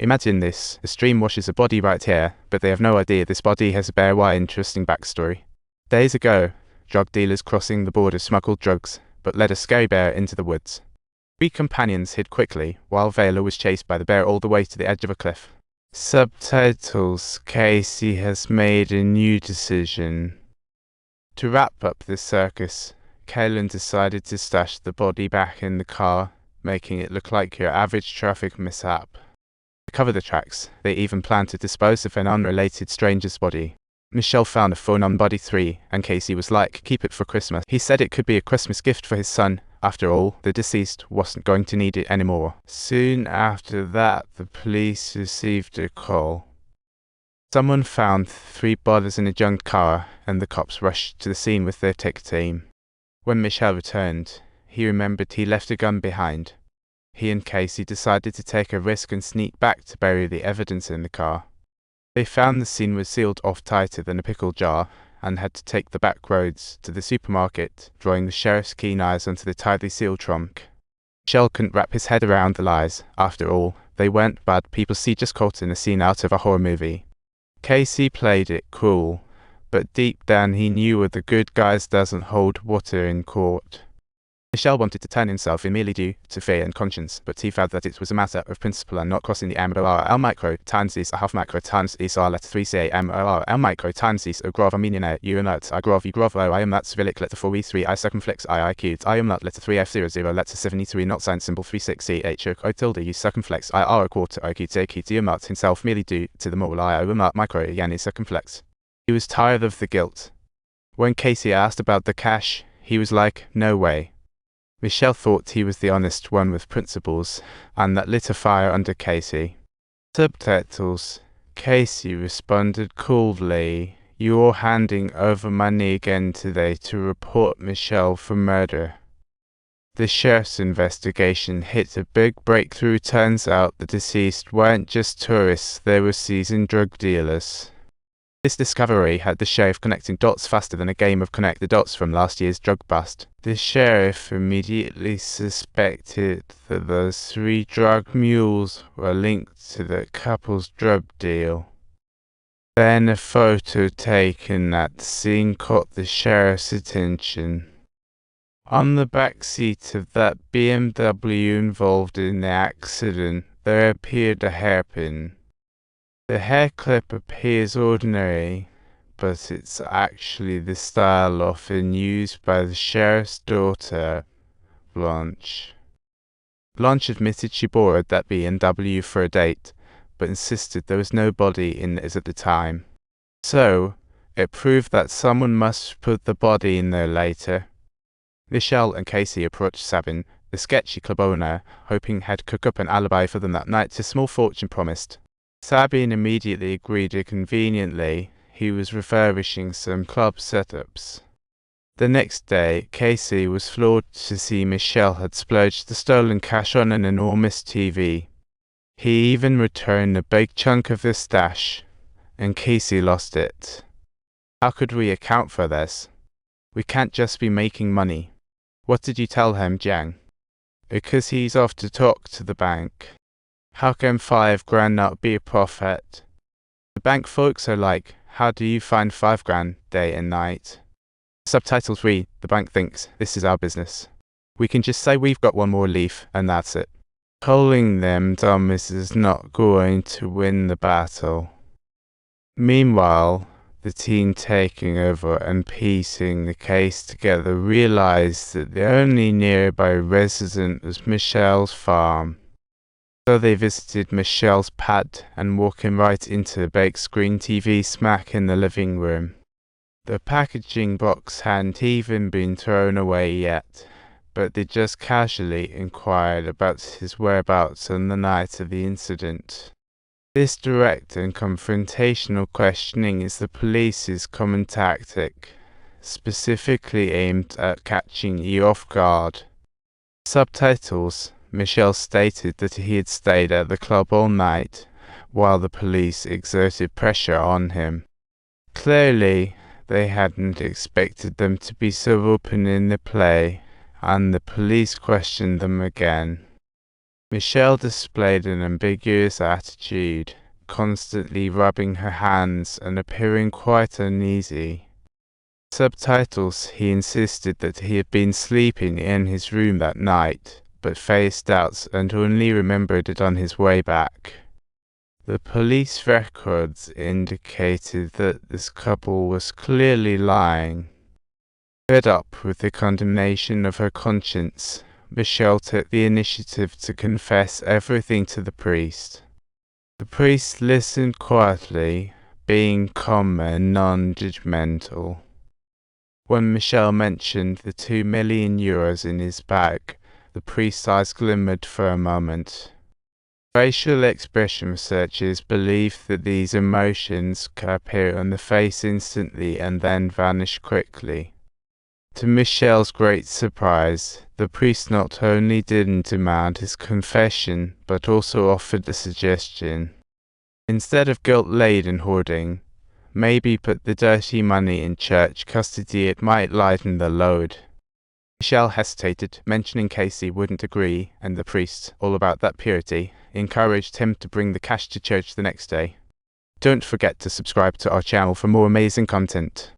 Imagine this, a stream washes a body right here, but they have no idea this body has a very interesting backstory. Days ago, drug dealers crossing the border smuggled drugs, but led a scary bear into the woods. 3 companions hid quickly, while Vela was chased by the bear all the way to the edge of a cliff. Subtitles: Casey has made a new decision. To wrap up this circus, Kalen decided to stash the body back in the car, making it look like your average traffic mishap. To cover the tracks, they even planned to dispose of an unrelated stranger's body. Michelle found a phone on body 3, and Casey was like, keep it for Christmas. He said it could be a Christmas gift for his son. After all, the deceased wasn't going to need it anymore. Soon after that, the police received a call. Someone found 3 bodies in a junk car, and the cops rushed to the scene with their tech team. When Michelle returned, he remembered he left a gun behind. He and Casey decided to take a risk and sneak back to bury the evidence in the car. They found the scene was sealed off tighter than a pickle jar, and had to take the back roads to the supermarket, drawing the sheriff's keen eyes onto the tightly sealed trunk. Michelle couldn't wrap his head around the lies. After all, they weren't bad people just caught in a scene out of a horror movie. Casey played it cool, but deep down he knew the good guys doesn't hold water in court. Michelle wanted to turn himself in merely due to fear and conscience, but he felt that it was a matter of principle and not crossing the MORL micro times is a half macro times is R letter 3 ca MORL micro times is a grov millionaire you are not I grov you grov I am not civic letter 4 v3 I circumflex I cubed I am not letter 3 f00 letter 73 not sign symbol 36 c h o tilde you circumflex I r a quarter I cubed a cubed you are not himself merely due to the moral I am not micro again is circumflex. He was tired of the guilt. When Casey asked about the cash, he was like, no way. Michelle thought he was the honest one with principles, and that lit a fire under Casey. Subtitles: Casey responded coldly, you're handing over money again today to report Michelle for murder. The sheriff's investigation hit a big breakthrough. Turns out the deceased weren't just tourists, they were seasoned drug dealers. This discovery had the sheriff connecting dots faster than a game of connect the dots from last year's drug bust. The sheriff immediately suspected that those 3 drug mules were linked to the couple's drug deal. Then a photo taken at the scene caught the sheriff's attention. On the back seat of that BMW involved in the accident, there appeared a hairpin. The hair clip appears ordinary, but it's actually the style often used by the sheriff's daughter, Blanche. Blanche admitted she borrowed that BMW for a date, but insisted there was no body in it at the time. So, it proved that someone must put the body in there later. Michelle and Casey approached Sabin, the sketchy club owner, hoping he'd cook up an alibi for them that night. A small fortune promised. Sabin immediately agreed. Conveniently, he was refurbishing some club setups. The next day, Casey was floored to see Michelle had splurged the stolen cash on an enormous TV. He even returned a big chunk of the stash, and Casey lost it. How could we account for this? We can't just be making money. What did you tell him, Jiang? Because he's off to talk to the bank. How can $5,000 not be a profit? The bank folks are like, how do you find $5,000 day and night? Subtitles read, the bank thinks, this is our business. We can just say we've got one more leaf, and that's it. Calling them dummies is not going to win the battle. Meanwhile, the team taking over and piecing the case together realized that the only nearby resident was Michelle's farm. So they visited Michelle's pad and walking right into the big screen TV smack in the living room. The packaging box hadn't even been thrown away yet, but they just casually inquired about his whereabouts on the night of the incident. This direct and confrontational questioning is the police's common tactic, specifically aimed at catching you off guard. Subtitles: Michelle stated that he had stayed at the club all night, while the police exerted pressure on him. Clearly, they hadn't expected them to be so open in the play, and the police questioned them again. Michelle displayed an ambiguous attitude, constantly rubbing her hands and appearing quite uneasy. Subtitles, he insisted that he had been sleeping in his room that night, but faced doubts and only remembered it on his way back. The police records indicated that this couple was clearly lying. Fed up with the condemnation of her conscience, Michelle took the initiative to confess everything to the priest. The priest listened quietly, being calm and non-judgmental. When Michelle mentioned the €2 million in his bag, the priest's eyes glimmered for a moment. Facial expression researchers believe that these emotions can appear on the face instantly and then vanish quickly. To Michelle's great surprise, the priest not only didn't demand his confession, but also offered a suggestion. Instead of guilt-laden hoarding, maybe put the dirty money in church custody. It might lighten the load. Michelle hesitated, mentioning Casey wouldn't agree, and the priest, all about that purity, encouraged him to bring the cash to church the next day. Don't forget to subscribe to our channel for more amazing content.